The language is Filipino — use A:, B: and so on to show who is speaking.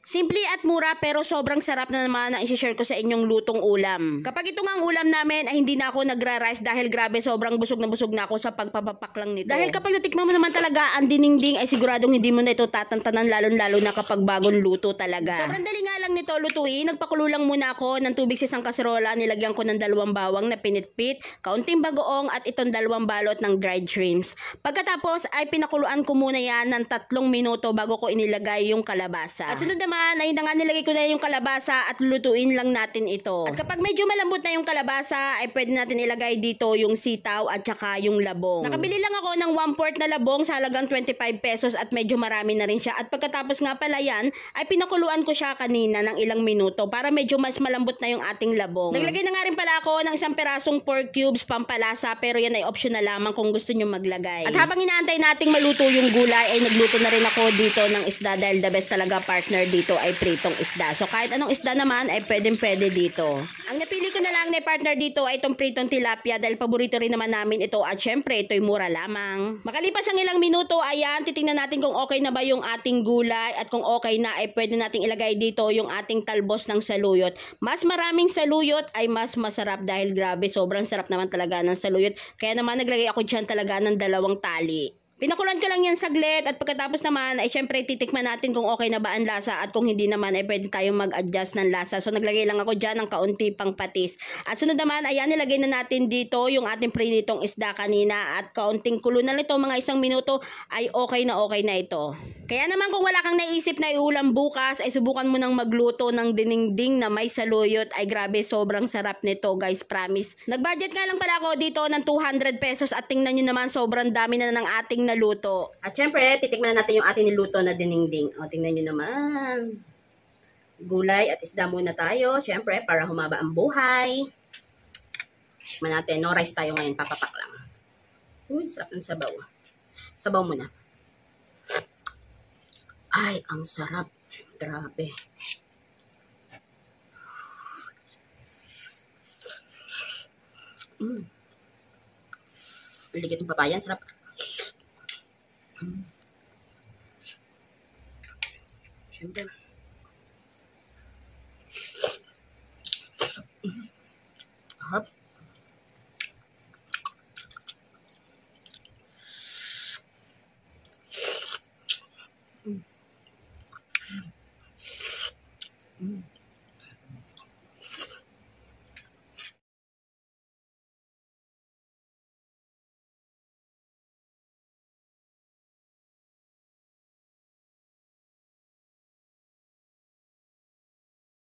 A: Simple at mura pero sobrang sarap na naman ang isi-share ko sa inyong lutong ulam. Kapag ito nga ang ulam namin ay hindi na ako nagra-rice dahil grabe sobrang busog na ako sa pagpapapak lang nito. Dahil kapag natikman mo naman talaga ang dininding ay siguradong hindi mo na ito tatantanan lalo na kapag bagong luto talaga. Sobrang dali nga lang nito lutuin. Nagpakulo lang muna ako ng tubig sa isang kaserola. Nilagyan ko ng 2 bawang na pinitpit, kaunting bagoong at itong 2 balot ng dried shrimps. Pagkatapos ay pinakuluan ko muna yan ng 3 minuto bago ko inilagay yung kalabasa. At sunod naman ay na nga nilagay ko na yung kalabasa at lutuin lang natin ito. At kapag medyo malambot na yung kalabasa ay pwede natin ilagay dito yung sitaw at saka yung labong. Nakabili lang ako ng 1/4 na labong sa halagang 25 pesos at medyo marami na rin siya. At pagkatapos nga pala yan ay pinakuluan ko siya kanina ng ilang minuto para medyo mas malambot na yung ating labong. Naglagay na nga rin pala ako ng 1 perasong pork cubes pampalasa pero yan ay optional lamang kung gusto nyo maglagay. At habang inaantay nating maluto yung gulay ay nagluto na rin ako dito ng isda dahil the best talaga partner dito ay pritong isda. So kahit anong isda naman ay pwede dito. Ang napili ko na lang na partner dito ay itong pritong tilapia dahil paborito rin naman namin ito at syempre ito'y mura lamang. Makalipas ang ilang minuto, ayan, titingnan natin kung okay na ba yung ating gulay at kung okay na ay pwede nating ilagay dito yung ating talbos ng saluyot. Mas maraming saluyot ay mas masarap dahil grabe sobrang sarap naman talaga ng saluyot. Kaya naman naglagay ako dyan talaga ng 2 tali. Pinakulan ko lang yan saglit at pagkatapos naman ay syempre titikman natin kung okay na ba ang lasa at kung hindi naman ay pwede tayong mag-adjust ng lasa. So naglagay lang ako dyan ng kaunti pang patis. At sunod naman, ayan, nilagay na natin dito yung ating prinitong isda kanina at kaunting kulo na nito, mga 1 minuto ay okay na ito. Kaya naman kung wala kang naisip na iulam bukas ay subukan mo nang magluto ng dinengding na may saluyot. Ay grabe sobrang sarap nito guys, promise. Nagbudget nga lang pala ako dito ng 200 pesos at tingnan nyo naman sobrang dami na ng ating naluto. At syempre, titikman natin yung ating niluto na dinengding. O, tingnan nyo naman. Gulay at isda muna tayo. Syempre, para humaba ang buhay. Tikman natin. No rice tayo ngayon. Papapak lang. Uy, sarap ng sabaw. Sabaw muna. Ay, ang sarap. Grabe. Ligit ng papaya. Sarap. Siyempre. Harap.